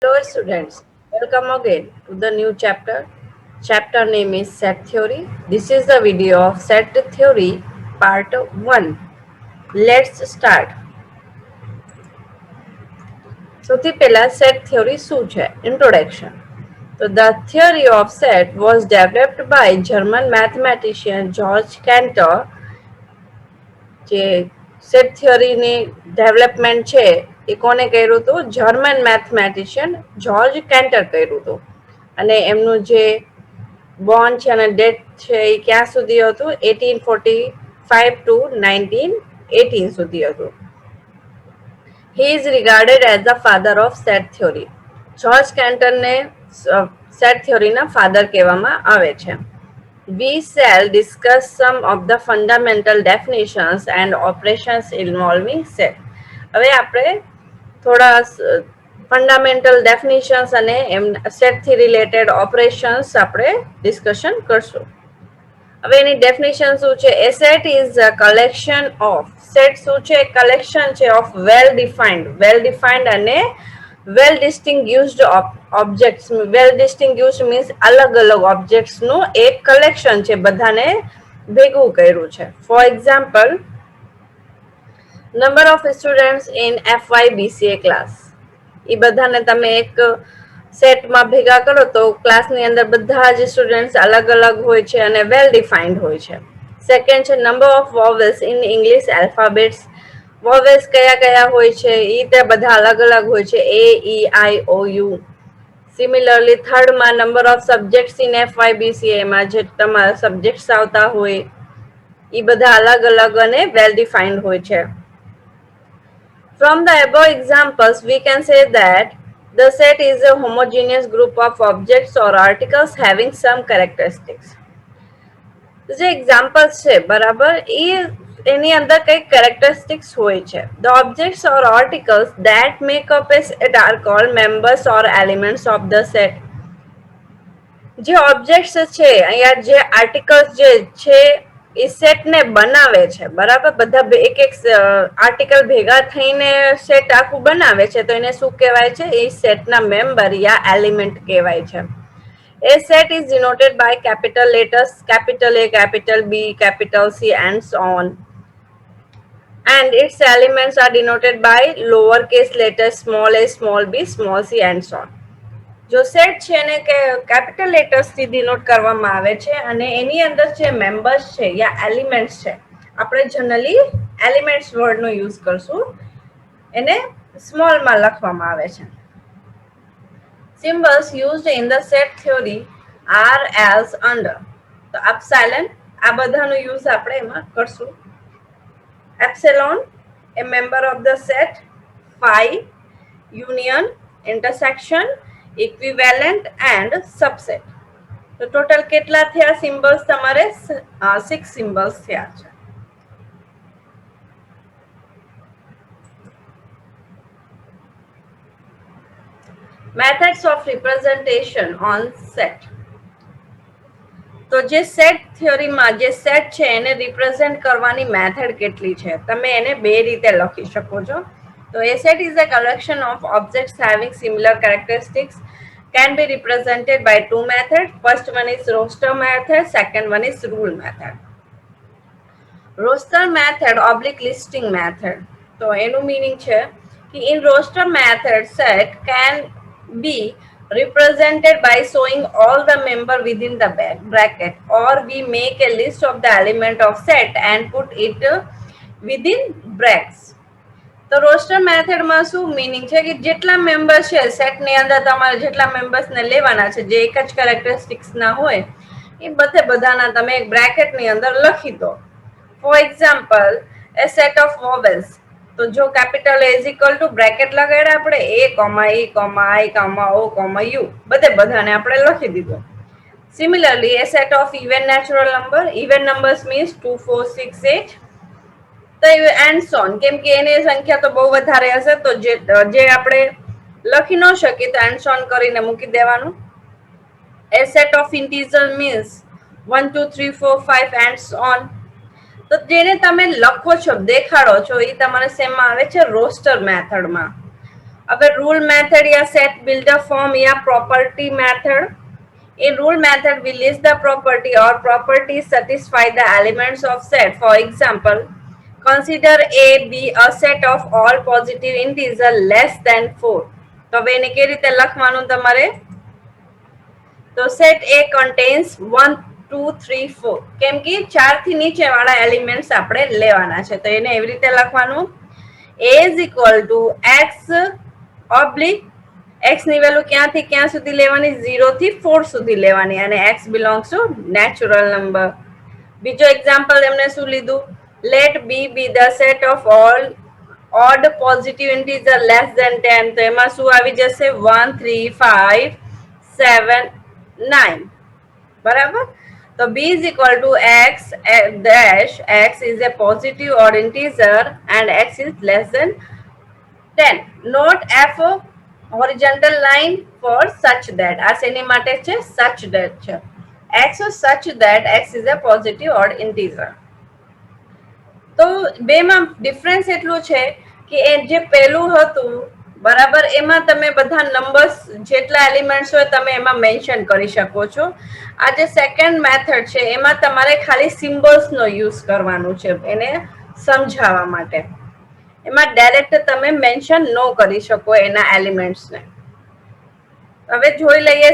Hello students, welcome again to the new chapter. Chapter name is set theory. This is the video of set theory part 1. Let's start. સૌથી પહેલા set theory શું છે? Introduction. So the theory of set was developed by German mathematician George Cantor. જે set થિયરીની development છે એ કોને કર્યું હતું? German મેથમેટિશિયન George Cantor કર્યું હતું. અને એમનું જે બોર્ન છે અને ડેટ છે એ ક્યાં સુધી હતું? 1845 to 1918 સુધી હતું. He is regarded as the father of set theory. George કેન્ટરને સેટ થિયોરીના ફાધર કહેવામાં આવે છે. We shall discuss some of the fundamental definitions and operations involving set. હવે આપણે થોડા ફંડામેન્ટલ ડેફિનેશન્સ અને સેટથી રિલેટેડ ઓપરેશન્સ આપણે ડિસ્કશન કરશું. હવે એની ડેફિનેશન શું છે? A set is a collection of. Set શું છે? કલેક્શન છે ઓફ વેલ ડિફાઇન્ડ અને વેલ ડિસ્ટિંગ્યુશ્ડ ઓબ્જેક્ટ્સ. વેલ ડિસ્ટિંગ્યુશ્ડ મીન્સ અલગ અલગ ઓબ્જેક્ટ્સ નું એક કલેક્શન છે, બધાને ભેગું કર્યું છે. For example, number of students in FY BCA class. એ બધાને તમે એક સેટમાં ભેગા કરો તો ક્લાસની અંદર બધા જ સ્ટુડન્ટ્સ અલગ અલગ હોય છે અને વેલ ડિફાઇન્ડ હોય છે. સેકન્ડ છે number of vowels in English alphabets. Vowels કયા કયા હોય છે એ તે બધા અલગ અલગ હોય છે, AEIOU. સિમિલરલી થર્ડમાં number of subjects in FY BCA માં જે તમારા સબ્જેક્ટ્સ આવતા હોય એ બધા અલગ અલગ અને વેલ ડિફાઇન્ડ હોય છે. From the above examples, we can say that the set is a homogeneous group of objects or articles having some characteristics. જે એક્ઝામ્પલ્સ છે બરાબર, એ એની અંદર કઈ કેરેક્ટરિસ્ટિક્સ હોય છે. The objects or articles that make up a set are called members or elements of the set. જે objects છે અહીંયા, જે આર્ટિકલ્સ જે છે એ સેટને બનાવે છે બરાબર. બધા એક એક આર્ટિકલ ભેગા થઈને સેટ આખું બનાવે છે, તો એને શું કહેવાય છે? એ સેટના મેમ્બર યા એલિમેન્ટ કહેવાય છે. A set is denoted by capital letters capital A, capital B, capital C and so on. And its elements are denoted by lowercase letters small a, small b, small c and so on. જો set છે એને capital letters થી denote કરવામાં આવે છે અને એની અંદર જે મેમ્બર્સ છે યા એલિમેન્ટ્સ છે, આપણે જનરલી એલિમેન્ટ્સ વર્ડનો યુઝ કરશું, એને સ્મોલમાં લખવામાં આવે છે. Symbols used in the set theory are as under. તો એપ્સિલોન, આ બધાનો યુઝ આપણે એમાં કરશું. Epsilon a member of the set, phi union, intersection, equivalent and subset. તો ટોટલ કેટલા થયા સિમ્બલ્સ? તમારે 6 સિમ્બલ્સ થયા છે. Methods of representation on set. તો જે સેટ થિયરીમાં જે સેટ છે એને રિપ્રેઝેન્ટ કરવાની મેથડ કેટલી છે? તમે એને બે રીતે લખી શકો છો. તો a set is a collection of objects having similar characteristics, can be represented by two methods. First one is roster method, second one is rule method. Roster method oblique listing method. તો એનું meaning છે કે in roster method set can be represented by showing all the member within the bracket, or we make a list of the element of set and put it within brackets. તો roster મેથડમાં શું meaning છે કે જેટલા member છે સેટની અંદર તમારે જેટલા મેમ્બર્સને લેવાના છે જે એક જ કેરેક્ટરિસ્ટિક્સના હોય એ બધાના તમે એક બ્રેકેટની અંદર લખી દો. For example, a set of vowels. તો જો capital A is equal to bracket લગાડ્યા આપણે A, E, I, O, U, બધાને આપણે લખી દીધું. Similarly A set of even natural number. Even numbers means 2, 4, 6, 8. તો એન્ડ સોન, કેમ કે એની સંખ્યા તો બહુ વધારે હશે તો જે આપણે લખી ન શકીએ તો એન્ડ સોન કરીને મૂકી દેવાનું. A set of integer means 1, 2, 3, 4, 5 and so on. તો જેને તમે લખો છો, દેખાડો છો, એ તમારે શેમાં આવે છે? રોસ્ટર મેથડમાં. अब रूल मेथड या सेट बिल्डर फॉर्म या property method. In rule method, we list the property or properties satisfy the elements of set. For example, consider A be a set of all positive integer less than 4. તો હવે એને કેવી રીતે લખવાનું તમારે? તો set A contains 1 2 3 4. કેમ કે 4 થી નીચે વાળા એલિમેન્ટ્સ આપણે લેવાના છે, તો એને એવી રીતે લખવાનું. A is equal to x oblique x ની વેલ્યુ ક્યાંથી ક્યાં સુધી લેવાની? 0 થી 4 સુધી લેવાની, અને x belongs to natural number. બીજો એક્ઝામ્પલ એમને શું લીધું? let b be the set of all odd positive integer less than 10. તો એમાં શું આવી જશે? 1 3 5 7 9. બરાબર. તો b is equal to x dash x is a positive odd integer and x is less than 10. Note f horizontal line for such that. આ શેની માટે છે? such that છે. x such that x is a positive odd integer. તો બેમાં difference એટલું છે કે એ જે પહેલું હતું બરાબર, એમાં તમે બધા નંબર્સ જેટલા એલિમેન્ટ્સ હોય તમે એમાં મેન્શન કરી શકો છો. આ જે સેકન્ડ મેથડ છે એમાં તમારે ખાલી સિમ્બોલ્સનો યુઝ કરવાનું છે એને સમજાવવા માટે. એમાં ડાયરેક્ટ તમે મેન્શન ન કરી શકો એના એલિમેન્ટ્સને. હવે જોઈ લઈએ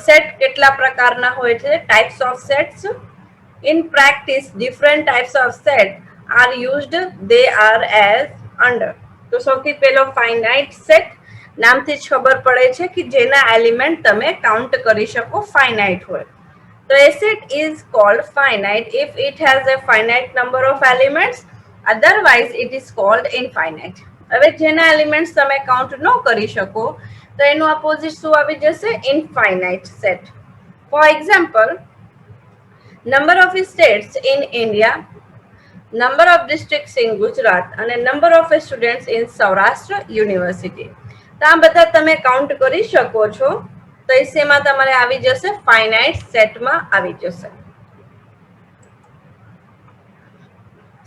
સેટ કેટલા પ્રકારના હોય છે, types of sets. In practice, different types of set are used. They are as under. તો સૌથી પહેલો ફાઇનાઇટ સેટ. નામથી જ ખબર પડે છે કે જેના એલિમેન્ટ તમે કાઉન્ટ કરી શકો ફાઇનાઇટ હોય. તો a set is called finite if it has a finite number of elements. Otherwise, it is called infinite. હવે જેના એલિમેન્ટ્સ તમે કાઉન્ટ ન કરી શકો તો એનું અપોઝિટ શું આવી જશે? Infinite set. For example, number of states in India, number of districts in Gujarat અને number of students in Saurashtra University. તો આ બધા તમે કાઉન્ટ કરી શકો છો, તો એમાં તમારે આવી જશે ફાઇનાઇટ સેટમાં આવી જશે.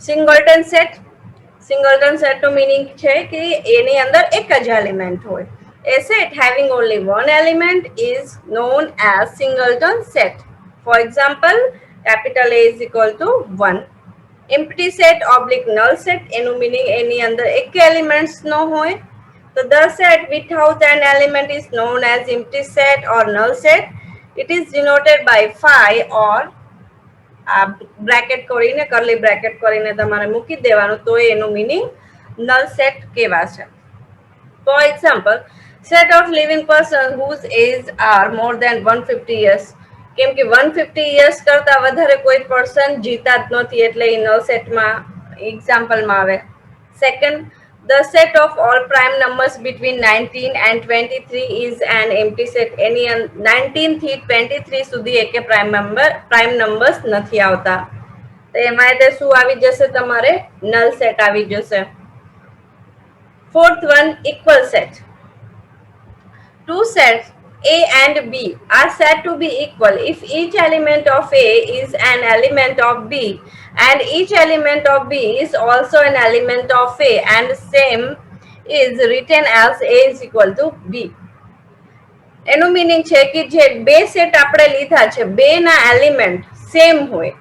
સિંગલટન સેટ. સિંગલટન સેટનો મીનિંગ છે કે એની અંદર એક જ એલિમેન્ટ હોય. A set having only one element is known as singleton set. For example, capital A is equal to 1. Empty set oblique null set, એનું મીનિંગ એની અંદર એક એલિમેન્ટ્સ ન હોય. તો the set without an element is known as empty set or null set. It is denoted by phi or bracket કરીને curly bracket કરીને તમારે મૂકી દેવાનું, તો એનું મીનિંગ નલ સેટ કહેવાશે. For example, set of living person whose age are more than 150 years. કેમ કે 150 years કરતા વધારે કોઈ પર્સન જીતા જ નથી એટલે એ નલ સેટમાં એક્ઝામ્પલમાં આવે. Second, the set of all prime numbers between 19 and 23 is an empty set. એની 19 થી 23 સુધી એકે પ્રાઇમ નંબર્સ નથી આવતા, તો એમાં એટલે શું આવી જશે? તમારે નલ સેટ આવી જશે. Fourth one, equal set. Two sets A and B are said to be equal if each element of A is an element of B and each element of B is also an element of A and same is written as A is equal to B. એનું meaning છે કે જે બે set આપણે લીધા છે બેના element same હોય,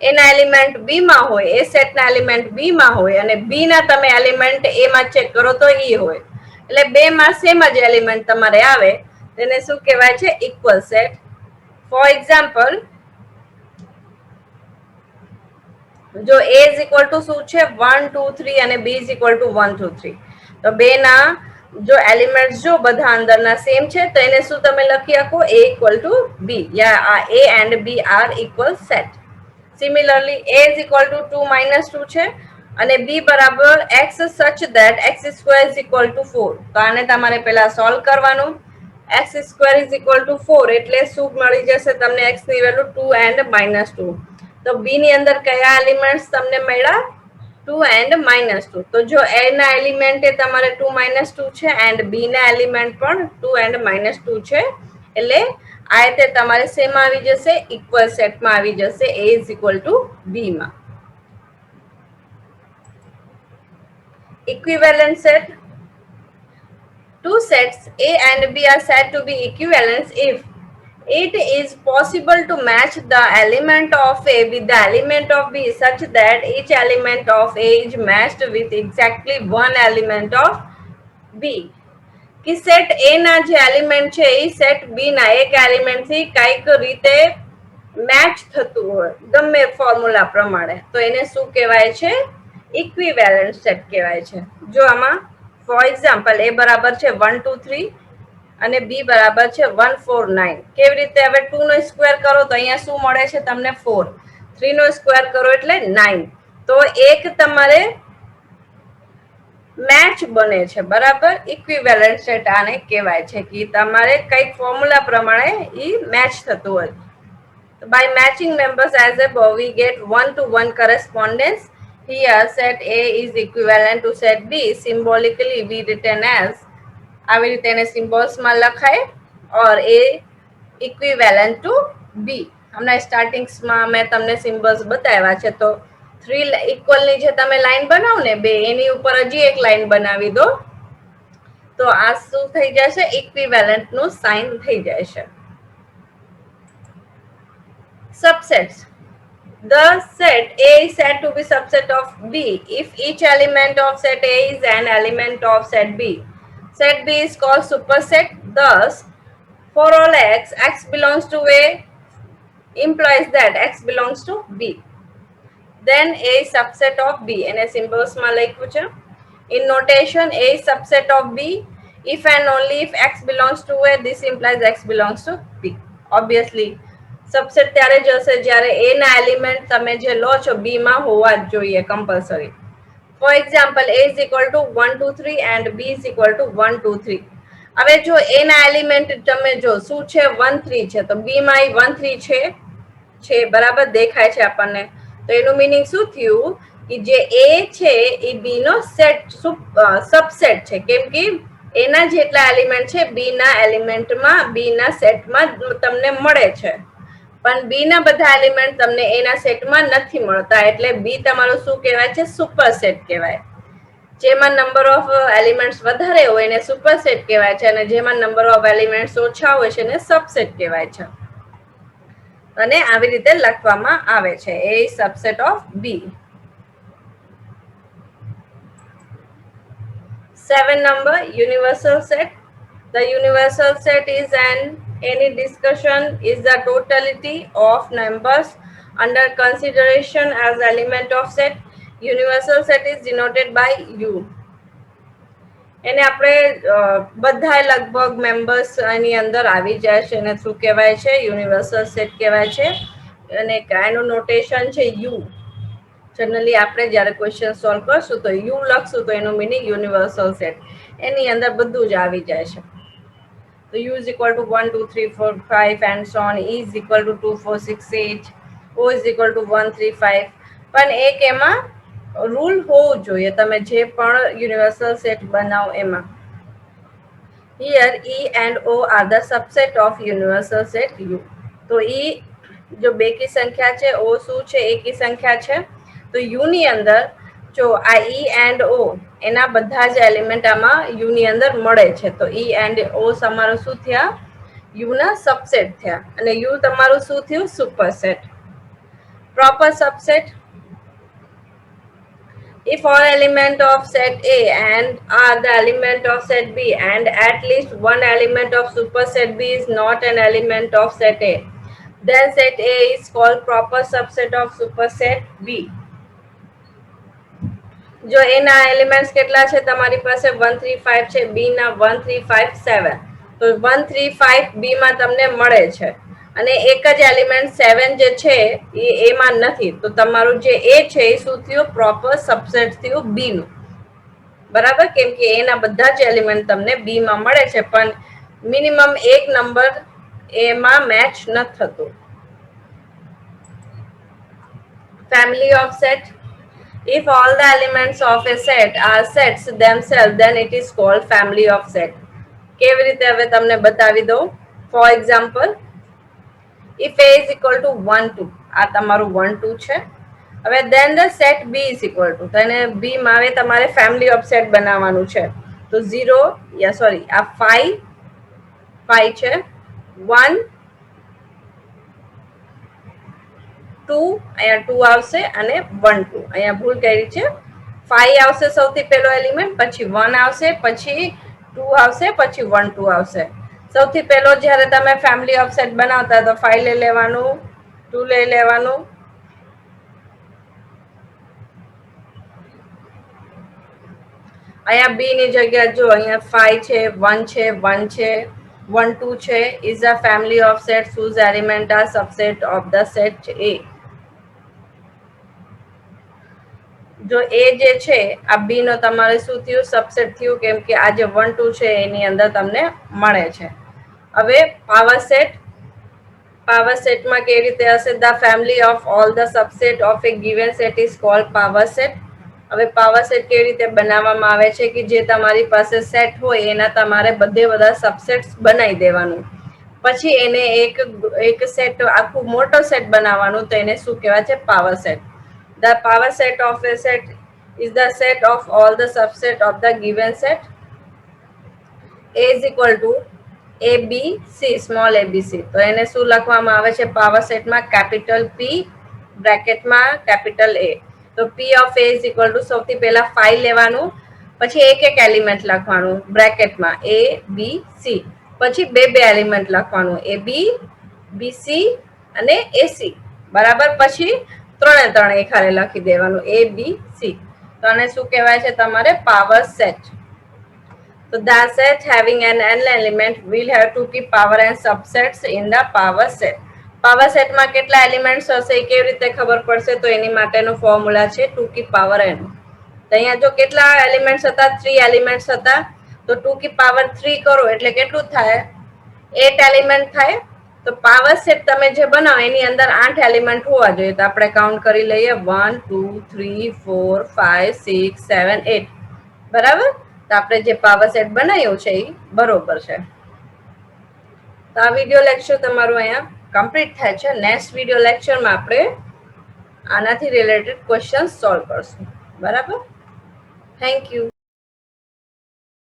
એના એલિમેન્ટ બી માં હોય, એ સેટના એલિમેન્ટ બી માં હોય અને બી ના તમે એલિમેન્ટ એ માં ચેક કરો તો ઈ હોય, એટલે બે માં સેમ જ એલિમેન્ટ તમારે આવે, તેને શું કહેવાય છે? Equal set. ફોર એક્ઝામ્પલ, જો A is equal to શું છે? 1 2 3 અને B is equal to 1 2 3. તો બે ના જો એલિમેન્ટ્સ જો બધા અંદરના સેમ છે તો એને શું તમે લખી શકો? A equal to B, या A and B are equal set. Similarly, A is equal to 2 minus 2 છે અને B બરાબર x such that x square is equal to 4. તો આને તમારે પહેલા સોલ્વ કરવાનું. x square is equal to 4 એટલે શું મળી જશે તમને? x ની વેલ્યુ 2 and -2. તો B ની અંદર કયા એલિમેન્ટ્સ તમને મળ્યા? 2 and -2. તો જો A ના એલિમેન્ટ એ તમારે 2 -2 છે and B ના એલિમેન્ટ પણ 2 and -2 છે, એટલે આ રીતે તમારે સેમ આવી જશે? ઇક્વલ સેટમાં આવી જશે. A is equal to B માં. Equivalent set. two sets A and B are said to be equivalent if it is possible to match the element of A with the element of B such that each element of A is matched with exactly one element of B. कि set A ના જે element છે a set B ના એક element થી કઈક રીતે match થતું હોય ગમે ફોર્મ્યુલા પ્રમાણે તો એને શું કહેવાય છે ઇક્વિવેલન્ટ સેટ કહેવાય છે. જો આમાં ફોર એક્ઝામ્પલ A બરાબર છે 1 2 3 અને B બરાબર છે 1 4 9. કેવી રીતે હવે 2 નો સ્ક્વેર કરો તો અહીંયા શું મળે છે તમને 4, 3 નો સ્ક્વેર કરો એટલે 9. તો એક તમારે મેચ બને છે બરાબર ઇક્વિવેલન્ટ સેટ આને કહેવાય છે કે તમારે કઈક ફોર્મ્યુલા પ્રમાણે ઈ મેચ થતું હોય. By matching members as above we get one to one correspondence. Here set A is equivalent to set B. Symbolically we written as આવી રીતે એને સિમ્બોલ્સમાં લખાય or A equivalent to B. હમણાં સ્ટાર્ટિંગ્સમાં મેં તમને સિમ્બોલ્સ બતાવ્યા છે તો 3 ઇક્વલની જે તમે લાઈન બનાવો ને બે એની ઉપર હજી એક લાઈન બનાવી દો તો આ શું થઈ જશે ઇક્વિવેલન્ટ નું સાઇન થઈ જશે. Subsets. The set A is said to be subset of B if each element of set A is an element of set B. Set B is called superset. Thus, for all x belongs to A implies that x belongs to B. Then A is subset of B. એને symbols માં લખ્યું છે. In notation, A is subset of B. If and only if x belongs to A, this implies x belongs to B. Obviously, subset ત્યારે જ હશે જ્યારે A ના element તમે જે લો છો B માં હોવા જ જોઈએ compulsory. For example A is equal to 1 2 3 and B is equal to 1 2 3. હવે જો A ના એલિમેન્ટ તમે જો શું છે 1 3 છે તો B માં 1 3 છે બરાબર દેખાય છે આપણને. તો એનું મીનિંગ શું થયું કે જે A છે એ B નો સેટ સબસેટ છે કેમ કે એના જેટલા એલિમેન્ટ છે B ના એલિમેન્ટમાં B ના સેટમાં તમને મળે છે પણ B ના બધા એલિમેન્ટ તમને A ના સેટમાં નથી મળતા એટલે B તમારું શું કહેવાય છે સુપરસેટ કહેવાય. જેમાં નંબર ઓફ એલિમેન્ટ્સ વધારે હોય એને સુપરસેટ કહેવાય છે અને જેમાં નંબર ઓફ એલિમેન્ટ્સ ઓછા હોય છે એને સબસેટ કહેવાય છે. અને આવી રીતે લખવામાં આવે છે A is subset of B. 7 number universal set. The universal set is any discussion is the totality of numbers under consideration as element of set. Universal set is denoted by U. એને આપણે બધા લગભગ members આની અંદર આવી જાય છે એને શું કહેવાય છે યુનિવર્સલ સેટ કહેવાય છે અને એનું નોટેશન છે યુ. જનરલી આપણે જ્યારે ક્વેશ્ચન સોલ્વ કરશું તો યુ લખશું તો એનું મીનિંગ યુનિવર્સલ સેટ એની અંદર બધું જ આવી જાય છે. તો U is equal to 1 2 3 4 5 and so on. E is equal to 2 4 6 8. O is equal to 1 3 5. પણ એક એમાં રૂલ હોવું જોઈએ તમે જે પણ યુનિવર્સલ સેટ બનાવો એમાં. Here E and O are the subset of universal set U. તો E જો બે કી સંખ્યા છે O શું છે એકી સંખ્યા છે તો U ની અંદર જો આ E and O એના બધા જ એલિમેન્ટ આમાં U ની અંદર મળે છે તો E and O તમારું શું થયા U ના સબસેટ થયા અને U તમારું શું થયું superset. Proper subset. If all element of set A and are the element of set B and at least one element of superset B is not an element of set A, then set A is called proper subset of superset B. જો A ના elements કેટલા છે તમારી પાસે 1 3 5 છે B ના 1 3 5 7 તો 1 3 5 B માં તમને મળે છે અને એક જ એલિમેન્ટ 7 જે છે એ A માં નથી તો તમારું જે A છે એ શું થયું પ્રોપર સબસેટ થયું B નું બરાબર કેમ કે A ના બધા જ એલિમેન્ટ તમને B માં મળે છે પણ મિનિમમ એક નંબર A માં મેચ ન થતું. Family of set. If all the elements of a set are sets themselves, then it is called family of set. કેવી રીતે હવે તમને બતાવી દઉં. For example, if A is equal to 1 2 આ તમારું 1 2 છે. હવે then the set B is equal to તો એને B માં હવે તમારે family of set બનાવવાનું છે તો 0 યા સોરી આ 5 છે, 1 2 અહીંયા 2 આવશે અને 1 2 અહીંયા ભૂલ કરી છે. 5 આવશે સૌથી પહેલો એલિમેન્ટ, પછી 1 આવશે, પછી 2 આવશે, પછી 1 2 આવશે. સૌથી પહેલો જ્યારે તમે ફેમિલી ઓફ સેટ બનાવતા તો 5 લઈ લેવાનું, 2 લઈ લેવાનું, અહીંયા બી ની જગ્યા જો અહીંયા 5 છે, 1 છે, 1 છે, 1 2 છે. Is a family of set whose element are subset of the set A. જો એ જે છે આ બી નો તમારે શું થયું, સબસેટ થયું, કેમ કે આ જે 1 2 છે એની અંદર તમને મળે છે. હવે પાવર સેટમાં કેવી રીતે હશે, the family of all the subset of A given set is called power set. હવે પાવર સેટ કેવી રીતે બનાવવામાં આવે છે કે જે તમારી પાસે સેટ હોય એના તમારે બધા સબસેટ્સ બનાવી દેવાનું, પછી એને એક સેટ આખું મોટો સેટ બનાવવાનું, તો એને શું કહેવાય છે, power set. The power set of a set is the set of all the subset of the given set. A is equal to ABC, small abc. તો એને શું લખવામાં આવે છે પાવર સેટમાં, કેપિટલ P બ્રેકેટમાં કેપિટલ A. તો P of A is equal to સૌથી પહેલા 5 લેવાનું, પછી એક એલિમેન્ટ લખવાનું બ્રેકેટમાં A B C, પછી બે એલિમેન્ટ લખવાનું AB BC અને AC, બરાબર. પછી ત્રણે એક હારે લખી દેવાનું ABC. તો આને શું કહેવાય છે તમારે, power set. So the set having an n element will have to keep power and subsets in the power set. Power સેટમાં કેટલા એલિમેન્ટ્સ હશે એ કેવી રીતે ખબર પડશે, તો એની માટેનો ફોર્મ્યુલા છે 2 की પાવર n. તો અહીંયા જો કેટલા એલિમેન્ટ્સ હતા, 3 એલિમેન્ટ્સ હતા, તો 2 की પાવર 3 કરો એટલે કેટલું થાય, 8 એલિમેન્ટ થાય. તો પાવર સેટ તમે જે બનાવો એની અંદર 8 એલિમેન્ટ હોવા જોઈએ. તો આપણે કાઉન્ટ કરી લઈએ 1 2 3 4 5 6 7 8, બરાબર. તો આપણે જે પાવર સેટ બનાવ્યું છે એ બરોબર છે. તો આ વિડીયો લેક્ચર તમારું અહીંયા કમ્પ્લીટ થાય છે. નેક્સ્ટ વિડીયો લેક્ચરમાં આપણે આનાથી રિલેટેડ ક્વેશ્ચન સોલ્વ કરશું, બરાબર. Thank you.